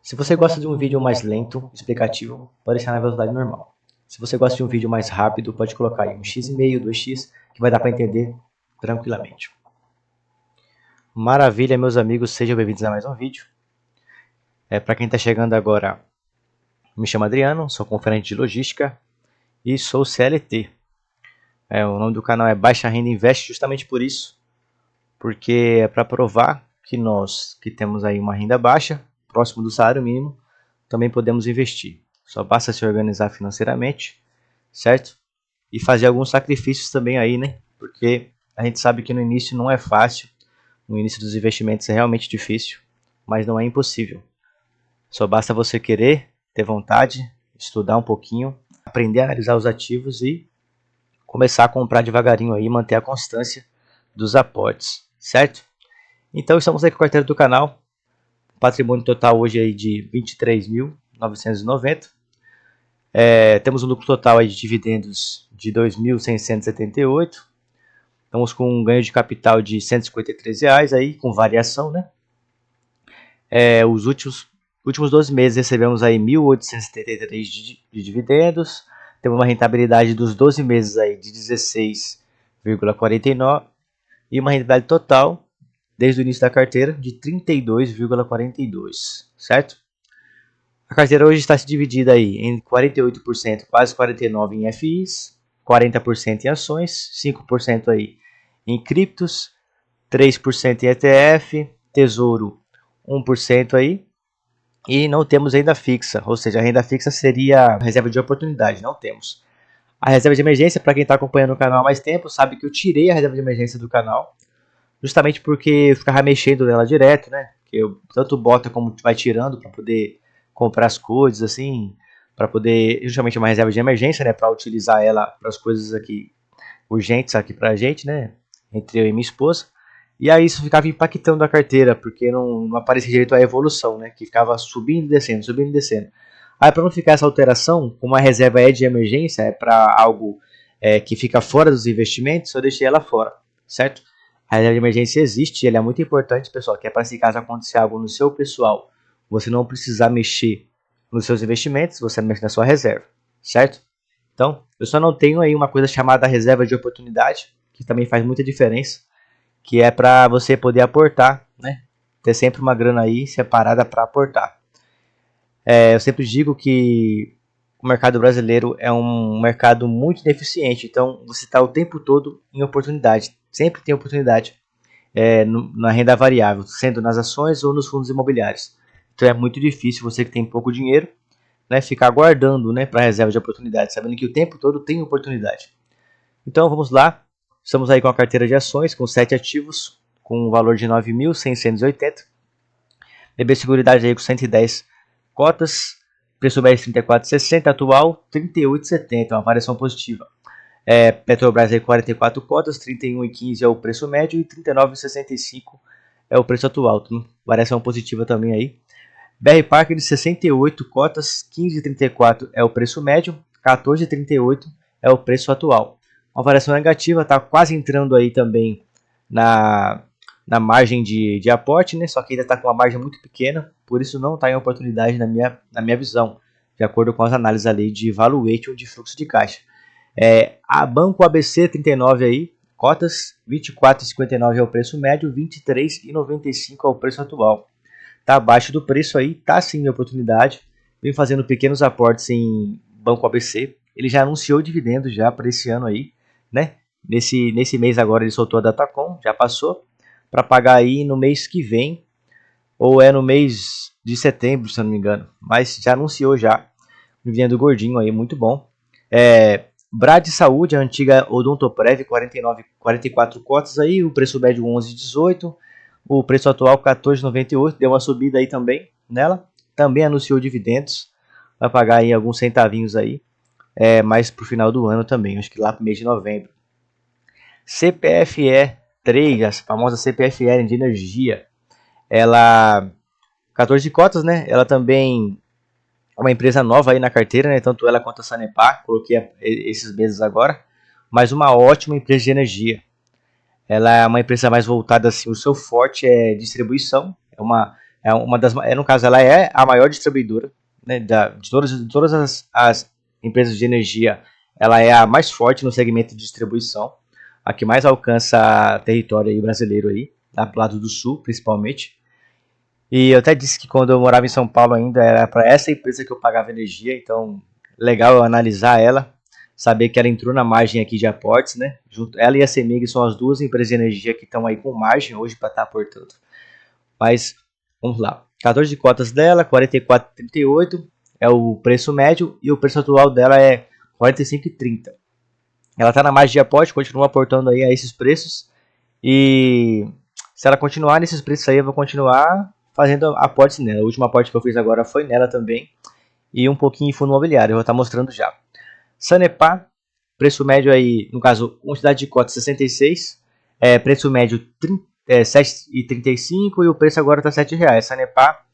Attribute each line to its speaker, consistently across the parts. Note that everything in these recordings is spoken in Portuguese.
Speaker 1: Se você gosta de um vídeo mais lento, explicativo, pode deixar na velocidade normal. Se você gosta de um vídeo mais rápido, pode colocar aí 1,5x, 2x, que vai dar para entender tranquilamente. Maravilha, meus amigos, sejam bem-vindos a mais um vídeo. Para quem está chegando agora, me chamo Adriano, sou conferente de logística e sou CLT. O nome do canal é Baixa Renda Investe, justamente por isso, porque é para provar que nós que temos aí uma renda baixa, próximo do salário mínimo, também podemos investir. Só basta se organizar financeiramente, certo? E fazer alguns sacrifícios também aí, né? Porque a gente sabe que no início não é fácil, no início dos investimentos é realmente difícil, mas não é impossível. Só basta você querer, ter vontade, estudar um pouquinho, aprender a analisar os ativos e começar a comprar devagarinho aí, manter a constância dos aportes, certo? Então estamos aí com a carteira do canal, patrimônio total hoje aí de 23.990. Temos um lucro total aí de dividendos de 2.678. Estamos com um ganho de capital de R$153 aí, com variação, né? Os últimos 12 meses recebemos aí 1.873 de dividendos. Temos uma rentabilidade dos 12 meses aí de 16,49 e uma rentabilidade total desde o início da carteira de 32,42, certo? A carteira hoje está se dividida aí em 48%, quase 49% em FIs, 40% em ações, 5% aí em criptos, 3% em ETF, tesouro 1% aí, e não temos renda fixa, ou seja, a renda fixa seria a reserva de oportunidade, não temos. A reserva de emergência, para quem está acompanhando o canal há mais tempo, sabe que eu tirei a reserva de emergência do canal, justamente porque eu ficava mexendo nela direto, né? Que eu tanto bota como vai tirando para poder comprar as coisas, assim, para poder, justamente uma reserva de emergência, né? Para utilizar ela para as coisas aqui urgentes aqui para a gente, né? Entre eu e minha esposa. E aí isso ficava impactando a carteira, porque não aparecia direito a evolução, né? Que ficava subindo e descendo, subindo e descendo. Aí para não ficar essa alteração, como a reserva é de emergência, é para algo que fica fora dos investimentos, eu deixei ela fora, certo? A reserva de emergência existe, ela é muito importante, pessoal, que é para se caso acontecer algo no seu pessoal, você não precisar mexer nos seus investimentos, você mexe na sua reserva, certo? Então, eu só não tenho aí uma coisa chamada reserva de oportunidade, que também faz muita diferença, que é para você poder aportar, né? Ter sempre uma grana aí separada para aportar. Eu sempre digo que o mercado brasileiro é um mercado muito ineficiente, então você está o tempo todo em oportunidade, sempre tem oportunidade na renda variável, sendo nas ações ou nos fundos imobiliários. Então é muito difícil você que tem pouco dinheiro, né, ficar guardando, né, para reserva de oportunidade, sabendo que o tempo todo tem oportunidade. Então vamos lá, estamos aí com a carteira de ações, com 7 ativos, com um valor de 9.680. BB Seguridade aí com 110 cotas, preço médio 34,60, atual 38,70, uma variação positiva. Petrobras aí 44 cotas, 31,15 é o preço médio e 39,65 é o preço atual, variação positiva também aí. BR Parker de 68 cotas, 15,34 é o preço médio, 14,38 é o preço atual. Uma variação negativa, está quase entrando aí também na margem de aporte, né? Só que ainda está com uma margem muito pequena, por isso não está em oportunidade na minha visão, de acordo com as análises ali de valuation de fluxo de caixa. A Banco ABC 39 aí, cotas, 24,59 é o preço médio, 23,95 é o preço atual. Está abaixo do preço aí, está sim em oportunidade, vem fazendo pequenos aportes em Banco ABC, ele já anunciou dividendos já para esse ano aí, né? Nesse mês agora ele soltou a Datacom, já passou, para pagar aí no mês que vem, ou no mês de setembro, se eu não me engano, mas já anunciou já, dividendo gordinho aí, muito bom. Brad Saúde, a antiga Odontoprev, 44 cotas aí, o preço médio 11,18, o preço atual 14,98, deu uma subida aí também nela, também anunciou dividendos, vai pagar aí alguns centavinhos aí, mais pro final do ano também, acho que lá pro mês de novembro. CPFE 3, a famosa CPFE de energia, ela 14 cotas, né? Ela também é uma empresa nova aí na carteira, né? Tanto ela quanto a Sanepar, coloquei esses meses agora, mas uma ótima empresa de energia. Ela é uma empresa mais voltada assim, o seu forte é distribuição, é no caso, ela é a maior distribuidora, né, de todas as empresas de energia. Ela é a mais forte no segmento de distribuição, a que mais alcança território aí brasileiro aí, do lado do sul, principalmente. E eu até disse que quando eu morava em São Paulo ainda era para essa empresa que eu pagava energia, então legal eu analisar ela, saber que ela entrou na margem aqui de aportes, né? Ela e a CEMIG são as duas empresas de energia que estão aí com margem hoje para estar aportando. Mas vamos lá, 14 cotas dela, 44,38 é o preço médio e o preço atual dela é 45,30. Ela está na margem de aporte, continua aportando aí a esses preços e se ela continuar nesses preços aí eu vou continuar fazendo aportes nela. O último aporte que eu fiz agora foi nela também. E um pouquinho em fundo imobiliário, eu vou estar mostrando já. Sanepar, preço médio aí, no caso, quantidade de cotas 66, preço médio 7,35 e o preço agora está R$7. Sanepar,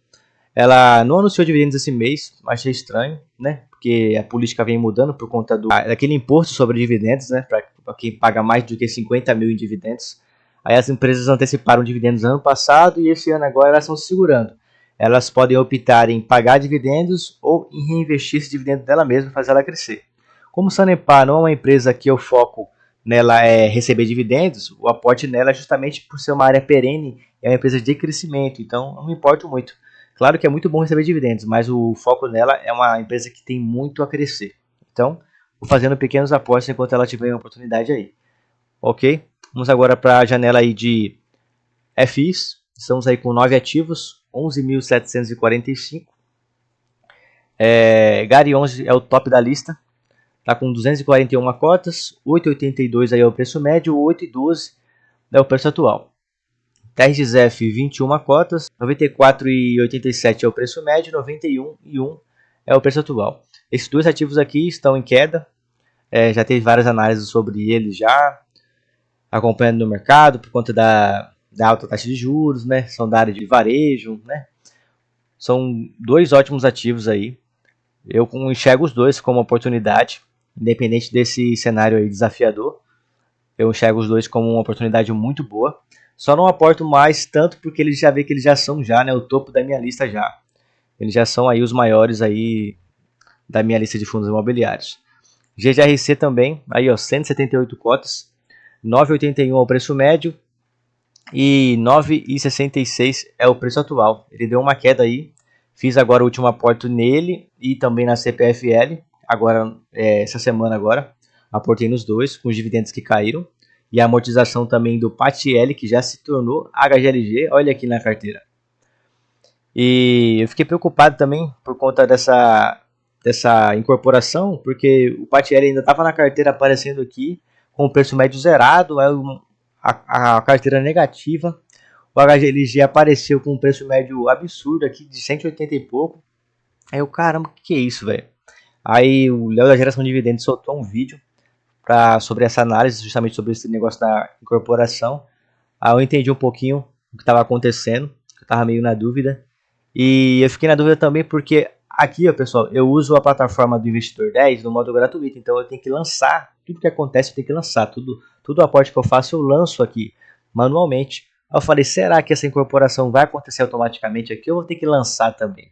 Speaker 1: ela não anunciou dividendos esse mês, achei estranho, né? Porque a política vem mudando por conta daquele imposto sobre dividendos, né? Para quem paga mais do que 50 mil em dividendos. Aí as empresas anteciparam dividendos ano passado e esse ano agora elas estão se segurando. Elas podem optar em pagar dividendos ou em reinvestir esse dividendo dela mesma e fazer ela crescer. Como Sanepar não é uma empresa que eu foco nela é receber dividendos, o aporte nela é justamente por ser uma área perene, é uma empresa de crescimento, então não me importo muito. Claro que é muito bom receber dividendos, mas o foco nela é uma empresa que tem muito a crescer. Então, vou fazendo pequenos aportes enquanto ela tiver uma oportunidade aí. Ok? Vamos agora para a janela aí de FIs. Estamos aí com 9 ativos, 11.745. Gari 11 é o top da lista. Está com 241 cotas, 8,82 aí é o preço médio, 8,12 é o preço atual. TRXF 21 cotas, 94,87 é o preço médio, 91,1 é o preço atual. Esses dois ativos aqui estão em queda. Já teve várias análises sobre eles já, acompanhando no mercado por conta da alta taxa de juros, né? São da área de varejo, né? São dois ótimos ativos aí. Eu enxergo os dois como oportunidade, independente desse cenário aí desafiador. Eu enxergo os dois como uma oportunidade muito boa. Só não aporto mais tanto porque eles já vê que eles já são já, né, o topo da minha lista já. Eles já são aí os maiores aí da minha lista de fundos imobiliários. GGRC também, aí ó, 178 cotas, 9,81 é o preço médio e 9,66 é o preço atual. Ele deu uma queda aí. Fiz agora o último aporte nele e também na CPFL. Agora, essa semana agora, aportei nos dois com os dividendos que caíram e a amortização também do PATL que já se tornou HGLG. Olha aqui na carteira. E eu fiquei preocupado também por conta dessa incorporação, porque o PATL ainda estava na carteira aparecendo aqui com o preço médio zerado, a carteira negativa. O HGLG apareceu com um preço médio absurdo aqui de 180 e pouco. Aí eu, caramba, que é isso, velho? Aí o Léo da Geração de Dividendos soltou um vídeo sobre essa análise, justamente sobre esse negócio da incorporação. Aí eu entendi um pouquinho o que estava acontecendo, eu estava meio na dúvida. E eu fiquei na dúvida também porque aqui, ó, pessoal, eu uso a plataforma do Investidor 10 no modo gratuito, então eu tenho que lançar, tudo que acontece eu tenho que lançar, tudo o aporte que eu faço eu lanço aqui manualmente. Aí eu falei, será que essa incorporação vai acontecer automaticamente aqui ou eu vou ter que lançar também?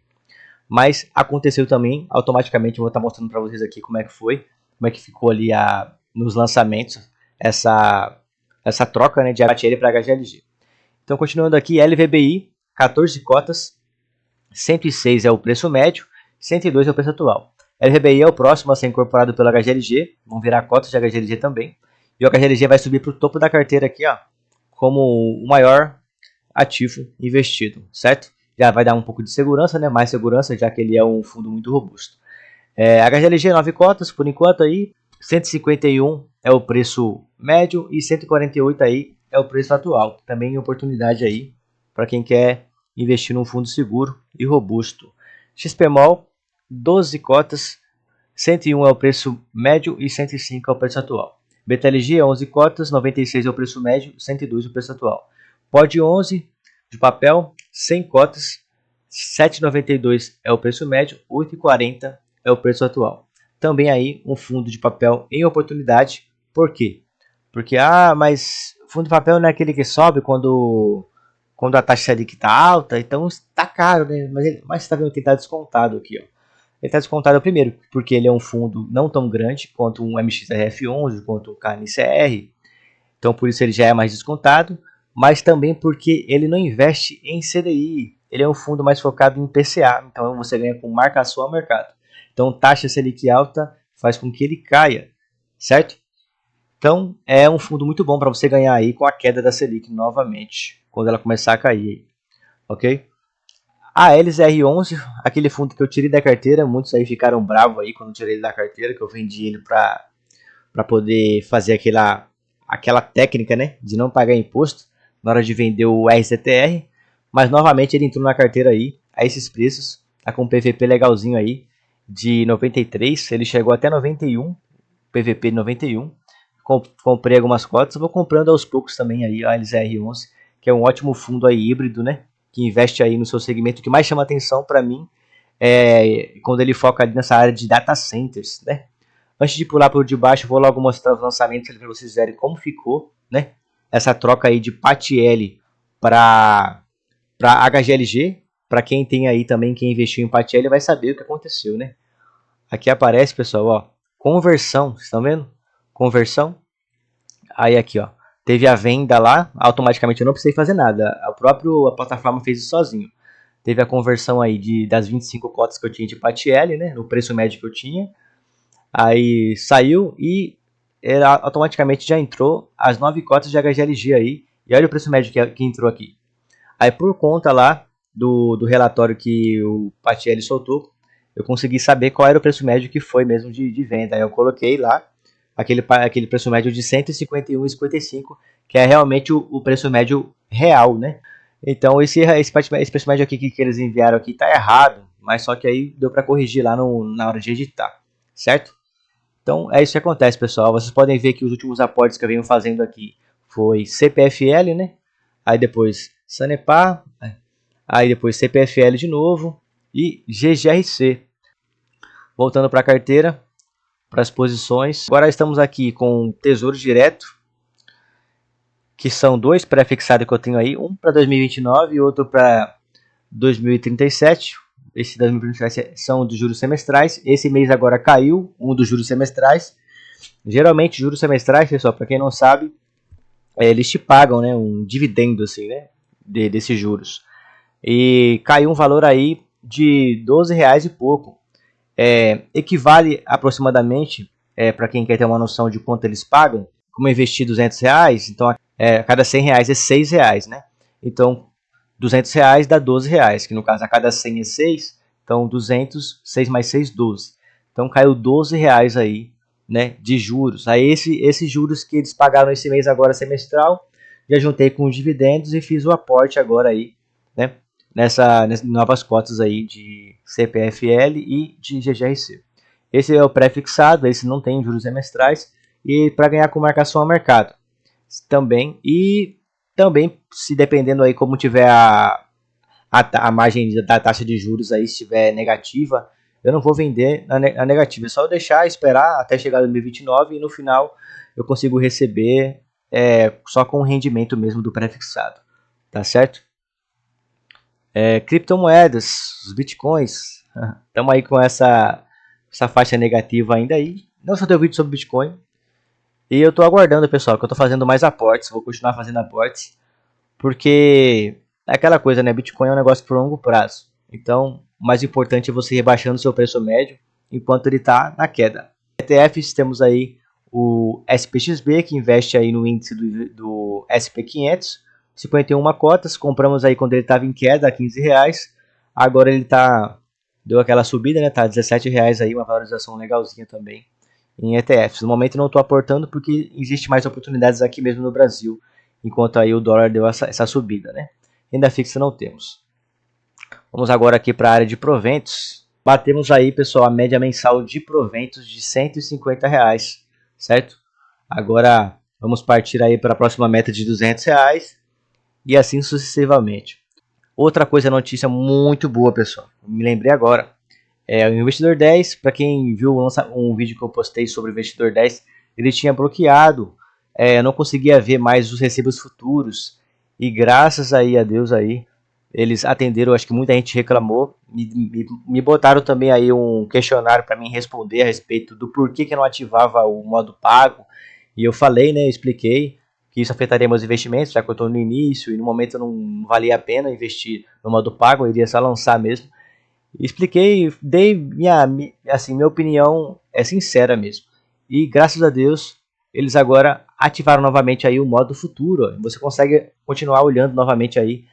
Speaker 1: Mas aconteceu também, automaticamente eu vou estar mostrando para vocês aqui como é que foi, como é que ficou ali nos lançamentos, essa troca, né, de HTL para HGLG. Então continuando aqui, LVBI, 14 cotas, 106 é o preço médio, 102 é o preço atual. LVBI é o próximo a ser incorporado pelo HGLG, vão virar cotas de HGLG também. E o HGLG vai subir para o topo da carteira aqui, ó, como o maior ativo investido, certo? Já vai dar um pouco de segurança, né? Mais segurança, já que ele é um fundo muito robusto. HGLG 9 cotas, por enquanto aí, 151 é o preço médio e 148 aí é o preço atual. Também oportunidade aí para quem quer investir num fundo seguro e robusto. XPMOL, 12 cotas, 101 é o preço médio e 105 é o preço atual. BTLG, 11 cotas, 96 é o preço médio, 102 é o preço atual. POD 11 de papel, 100 cotas, 7,92 é o preço médio, 8,40 é o preço atual. Também aí um fundo de papel em oportunidade. Por quê? Porque, mas fundo de papel não é aquele que sobe quando quando a taxa Selic está alta, então está caro, né? Mas você está vendo que ele está descontado aqui, ó. Ele está descontado primeiro, porque ele é um fundo não tão grande quanto um MXRF11, quanto um KNCR. Então, por isso ele já é mais descontado. Mas também porque ele não investe em CDI. Ele é um fundo mais focado em PCA. Então, você ganha com marcação ao mercado. Então, taxa Selic alta faz com que ele caia, certo? Então, é um fundo muito bom para você ganhar aí com a queda da Selic novamente, quando ela começar a cair, ok? A LZR11, aquele fundo que eu tirei da carteira, muitos aí ficaram bravos aí quando eu tirei ele da carteira, que eu vendi ele para poder fazer aquela técnica, né, de não pagar imposto na hora de vender o RZTR, mas novamente ele entrou na carteira aí, a esses preços, tá com um PVP legalzinho aí, de 93, ele chegou até 91, PVP 91, comprei algumas cotas, vou comprando aos poucos também aí a LZR11, que é um ótimo fundo aí híbrido, né, que investe aí no seu segmento. O que mais chama atenção para mim é quando ele foca ali nessa área de data centers, né. Antes de pular por debaixo, vou logo mostrar os lançamentos para vocês verem como ficou, né, essa troca aí de PATL para HGLG. Para quem tem aí também, quem investiu em PATL vai saber o que aconteceu, né. Aqui aparece, pessoal, ó, conversão, vocês estão vendo? Conversão. Aí aqui, ó, teve a venda lá, automaticamente eu não precisei fazer nada, a plataforma fez isso sozinho. Teve a conversão aí das 25 cotas que eu tinha de PATL, né, no preço médio que eu tinha. Aí saiu e automaticamente já entrou as 9 cotas de HGLG aí. E olha o preço médio que entrou aqui. Aí por conta lá do relatório que o PATL soltou, eu consegui saber qual era o preço médio que foi mesmo de venda. Aí eu coloquei lá aquele preço médio de R$ 151,55, que é realmente o preço médio real, né? Então esse preço médio aqui que eles enviaram aqui tá errado, mas só que aí deu para corrigir lá na hora de editar, certo? Então é isso que acontece, pessoal. Vocês podem ver que os últimos aportes que eu venho fazendo aqui foi CPFL, né? Aí depois Sanepar, aí depois CPFL de novo e GGRC. Voltando para a carteira, para as posições. Agora estamos aqui com Tesouro Direto, que são dois pré-fixados que eu tenho aí, um para 2029 e outro para 2037. Esse 2037 são dos juros semestrais. Esse mês agora caiu um dos juros semestrais. Geralmente juros semestrais, pessoal, para quem não sabe, eles te pagam, né, um dividendo assim, né, desses juros. E caiu um valor aí de R$12 e pouco. Equivale aproximadamente, para quem quer ter uma noção de quanto eles pagam, como eu investi R$200, então a cada R$100 é R$6, né? Então R$200 dá R$12, que no caso a cada 100 é 6, então 200, 6 mais 6, 12. Então caiu R$12 aí, né, de juros. Aí esses juros que eles pagaram esse mês agora semestral, já juntei com os dividendos e fiz o aporte agora aí, né, nessas novas cotas aí de CPFL e de GGRC. Esse é o pré-fixado, esse não tem juros semestrais, e para ganhar com marcação ao mercado também. E também, se dependendo aí como tiver a margem da taxa de juros aí estiver negativa, eu não vou vender a negativa, é só eu deixar, esperar até chegar em 2029 e no final eu consigo receber só com o rendimento mesmo do pré-fixado, tá certo? Criptomoedas, os bitcoins, estamos aí com essa faixa negativa ainda aí. Não só tem vídeo sobre Bitcoin. E eu estou aguardando, pessoal, que eu estou fazendo mais aportes. Vou continuar fazendo aportes. Porque é aquela coisa, né? Bitcoin é um negócio por longo prazo. Então, o mais importante é você ir rebaixando o seu preço médio enquanto ele está na queda. ETFs, temos aí o SPXB, que investe aí no índice do SP500. 51 cotas. Compramos aí quando ele estava em queda, a R$15. Agora ele deu aquela subida, né? Tá R$17 aí, uma valorização legalzinha também em ETFs. No momento não estou aportando porque existe mais oportunidades aqui mesmo no Brasil, enquanto aí o dólar deu essa subida, né? Renda fixa não temos. Vamos agora aqui para a área de proventos. Batemos aí, pessoal, a média mensal de proventos de R$150, certo? Agora vamos partir aí para a próxima meta de R$200 e assim sucessivamente. Outra coisa, notícia muito boa, pessoal. Me lembrei agora. O Investidor 10, para quem viu um vídeo que eu postei sobre o Investidor 10, ele tinha bloqueado, eu não conseguia ver mais os recibos futuros E graças aí a Deus aí, eles atenderam, acho que muita gente reclamou, me botaram também aí um questionário para mim responder a respeito do porquê que não ativava o modo pago. E eu falei, né, eu expliquei que isso afetaria meus investimentos, já que eu estou no início e no momento não valia a pena investir no modo pago, eu iria só lançar mesmo. Expliquei, dei minha opinião é sincera mesmo. E graças a Deus, eles agora ativaram novamente aí o modo futuro. Ó. Você consegue continuar olhando novamente aí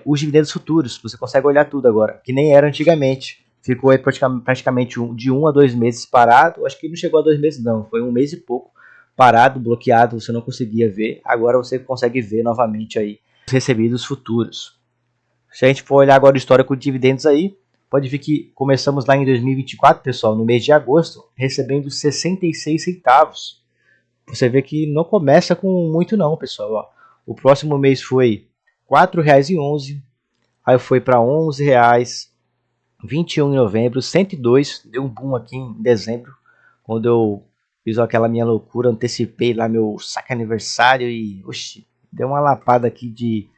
Speaker 1: os dividendos futuros. Você consegue olhar tudo agora, que nem era antigamente. Ficou aí praticamente de 1 a 2 meses parado. Acho que não chegou a 2 meses não, foi 1 mês e pouco parado, bloqueado, você não conseguia ver. Agora você consegue ver novamente aí os recebidos futuros. Se a gente for olhar agora o histórico de dividendos aí, pode ver que começamos lá em 2024, pessoal, no mês de agosto, recebendo 66 centavos. Você vê que não começa com muito não, pessoal. Ó. O próximo mês foi R$ 4,11, aí foi para R$ 11,00, 21 em novembro, 102, deu um boom aqui em dezembro, quando eu fiz aquela minha loucura, antecipei lá meu saque aniversário e, oxi, deu uma lapada aqui de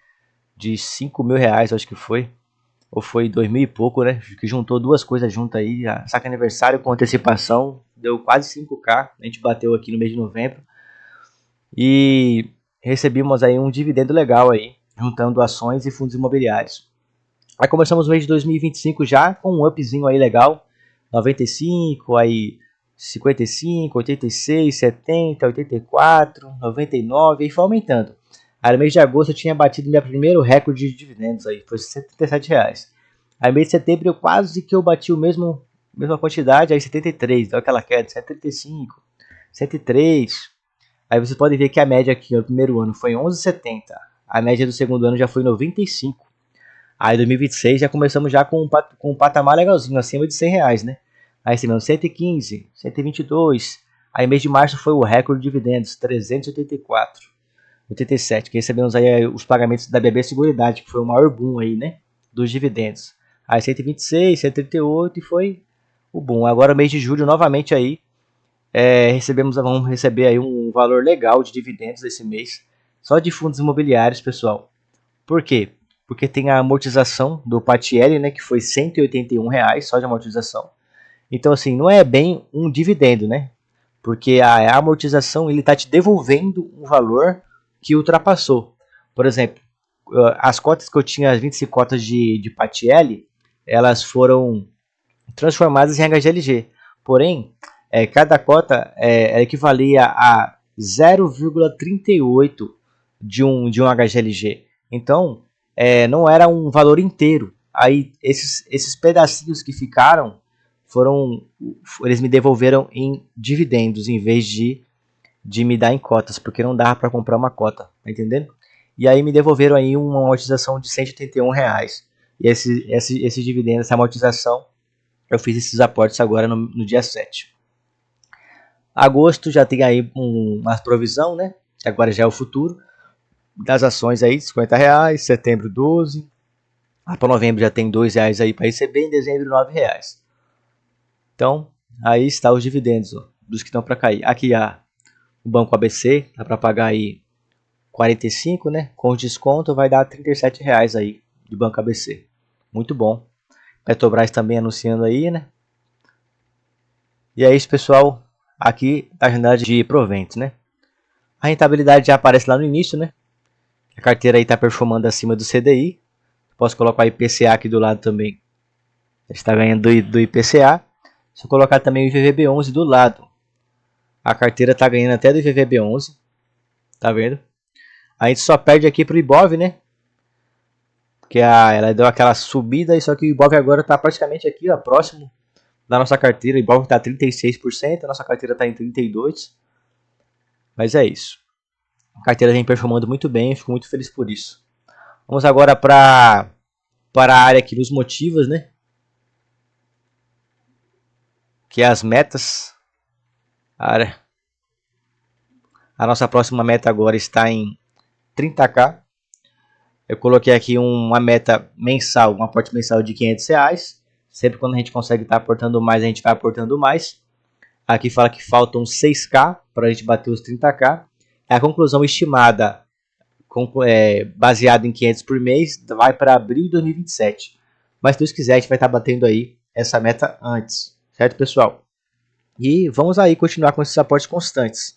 Speaker 1: R$ 5.000, acho que foi. Ou foi 2.000 e pouco, né? Que juntou duas coisas juntas aí. Saque aniversário com antecipação. Deu quase 5K. A gente bateu aqui no mês de novembro. E recebemos aí um dividendo legal aí. Juntando ações e fundos imobiliários. Aí começamos o mês de 2025 já com um upzinho aí legal. 95, aí 55, 86, 70, 84, 99. E foi aumentando. Aí no mês de agosto eu tinha batido meu primeiro recorde de dividendos aí, foi R$ 77. Aí no mês de setembro eu quase que eu bati mesma quantidade, aí 73, deu aquela queda, 135, 103. Aí você pode ver que a média aqui no primeiro ano foi 11,70. A média do segundo ano já foi 95. Aí 2026 já começamos já com um patamar legalzinho, acima de R$ 100, né? Aí recebemos 115, 122. Aí mês de março foi o recorde de dividendos, 384. 87, que recebemos aí os pagamentos da BB Seguridade, que foi o maior boom aí, né, dos dividendos. Aí 126, 138 e foi o boom. Agora mês de julho novamente aí, vamos receber aí um valor legal de dividendos esse mês, só de fundos imobiliários, pessoal. Por quê? Porque tem a amortização do Patielli, né, que foi R$ 181 só de amortização. Então assim, não é bem um dividendo, né? Porque a amortização ele está te devolvendo um valor que ultrapassou. Por exemplo, as cotas que eu tinha, as 25 cotas de Patielli, elas foram transformadas em HGLG. Porém, cada cota equivalia a 0,38 de um HGLG. Então, não era um valor inteiro. Aí, esses pedacinhos que ficaram, eles me devolveram em dividendos, em vez de me dar em cotas, porque não dava para comprar uma cota, tá entendendo? E aí me devolveram aí uma amortização de R$ 181. E esse dividendo, essa amortização, eu fiz esses aportes agora no dia 7. Agosto já tem aí uma provisão, né? Que agora já é o futuro das ações aí, R$ 50, setembro 12. Para novembro já tem R$ 2 aí para receber, em dezembro R$ 9. Então, aí está os dividendos, ó, dos que estão para cair. Aqui o Banco ABC, dá para pagar aí 45, né? Com desconto vai dar R$ 37 aí de Banco ABC. Muito bom. Petrobras também anunciando aí, né? E é isso, pessoal. Aqui a janela de proventos, né? A rentabilidade já aparece lá no início, né? A carteira aí está performando acima do CDI. Posso colocar o IPCA aqui do lado também. Está ganhando do IPCA. Se eu colocar também o IVVB11 do lado, a carteira está ganhando até do IVVB11. Tá vendo? A gente só perde aqui pro Ibov, né? Porque ela deu aquela subida, só que o Ibov agora está praticamente aqui, ó, próximo da nossa carteira. O Ibov está 36%, a nossa carteira está em 32%. Mas é isso. A carteira vem performando muito bem, fico muito feliz por isso. Vamos agora para a área que nos motiva, né? Que é as metas. A nossa próxima meta agora está em 30K. Eu coloquei aqui uma meta mensal, um aporte mensal de R$ 500. Sempre quando a gente consegue estar aportando mais, a gente vai aportando mais. Aqui fala que faltam 6K para a gente bater os 30K. A conclusão estimada baseado em 500 por mês, vai para abril de 2027. Mas se Deus quiser, a gente vai estar batendo aí essa meta antes, certo, pessoal? E vamos aí continuar com esses aportes constantes.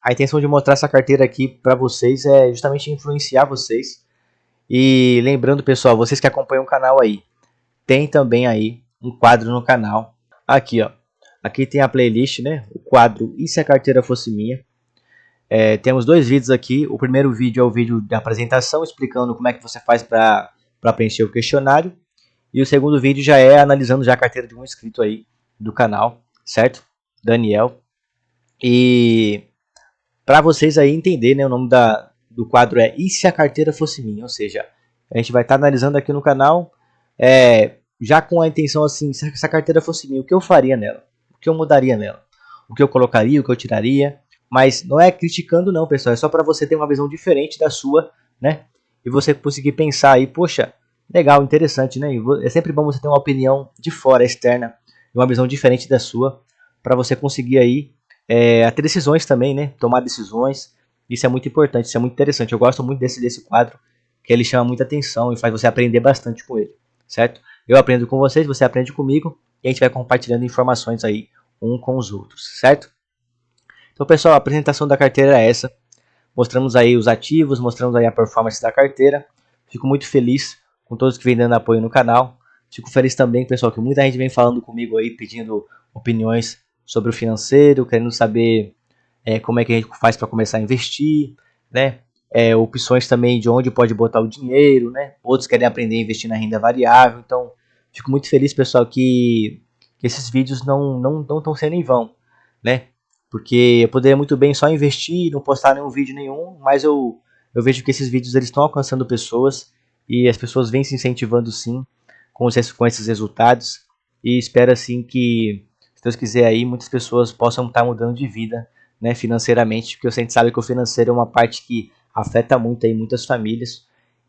Speaker 1: A intenção de mostrar essa carteira aqui para vocês é justamente influenciar vocês. E lembrando, pessoal, vocês que acompanham o canal aí, tem também aí um quadro no canal. Aqui, ó. Aqui tem a playlist, né? O quadro E se a carteira fosse minha? Temos 2 vídeos aqui. O primeiro vídeo é o vídeo de apresentação, explicando como é que você faz para preencher o questionário. E o segundo vídeo já é analisando já a carteira de um inscrito aí do canal, certo? Daniel. E para vocês aí entenderem, né, o nome do quadro é E se a carteira fosse minha? Ou seja, a gente vai estar analisando aqui no canal, já com a intenção assim, se essa carteira fosse minha, o que eu faria nela? O que eu mudaria nela? O que eu colocaria, o que eu tiraria? Mas não é criticando não, pessoal, é só para você ter uma visão diferente da sua, né? E você conseguir pensar aí, poxa, legal, interessante, né? É sempre bom você ter uma opinião de fora, externa, uma visão diferente da sua, para você conseguir aí ter decisões também, né? Tomar decisões. Isso é muito importante, isso é muito interessante. Eu gosto muito desse quadro, que ele chama muita atenção e faz você aprender bastante com ele, certo? Eu aprendo com vocês, você aprende comigo e a gente vai compartilhando informações aí um com os outros, certo? Então, pessoal, a apresentação da carteira é essa. Mostramos aí os ativos, mostramos aí a performance da carteira. Fico muito feliz com todos que vêm dando apoio no canal. Fico feliz também, pessoal, que muita gente vem falando comigo aí, pedindo opiniões sobre o financeiro, querendo saber como é que a gente faz para começar a investir, né? Opções também de onde pode botar o dinheiro, né? Outros querem aprender a investir na renda variável. Então, fico muito feliz, pessoal, que esses vídeos não estão sendo em vão, né? Porque eu poderia muito bem só investir, não postar nenhum vídeo nenhum, mas eu vejo que esses vídeos eles estão alcançando pessoas e as pessoas vêm se incentivando sim com esses resultados. E espero assim que, se Deus quiser aí, muitas pessoas possam estar mudando de vida, né, financeiramente, porque a gente sabe que o financeiro é uma parte que afeta muito aí muitas famílias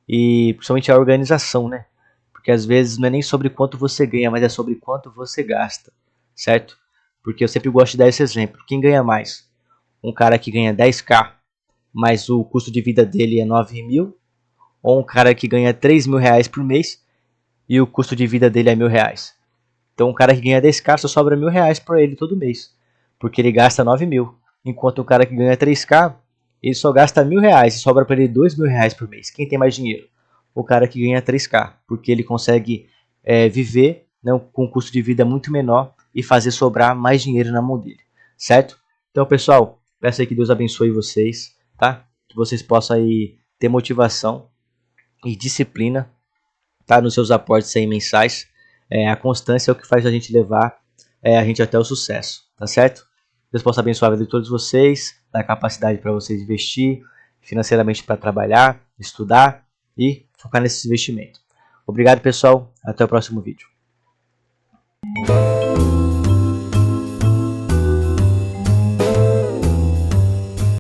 Speaker 1: e principalmente a organização, né? Porque às vezes não é nem sobre quanto você ganha, mas é sobre quanto você gasta, certo? Porque eu sempre gosto de dar esse exemplo. Quem ganha mais? Um cara que ganha 10k, mas o custo de vida dele é 9 mil, ou um cara que ganha 3 mil reais por mês e o custo de vida dele é 1.000 reais. Então um cara que ganha 10k só sobra 1.000 reais para ele todo mês, porque ele gasta 9 mil. Enquanto o cara que ganha 3k, ele só gasta 1.000 reais e sobra para ele 2.000 reais por mês. Quem tem mais dinheiro? O cara que ganha 3k, porque ele consegue viver, né, com um custo de vida muito menor e fazer sobrar mais dinheiro na mão dele, certo? Então, pessoal, peço aí que Deus abençoe vocês, tá? Que vocês possam aí ter motivação e disciplina, tá? Nos seus aportes aí mensais. A constância é o que faz a gente levar a gente até o sucesso, tá certo? Deus possa abençoar a vida de todos vocês, dar capacidade para vocês investir financeiramente para trabalhar, estudar e focar nesse investimento. Obrigado, pessoal. Até o próximo vídeo.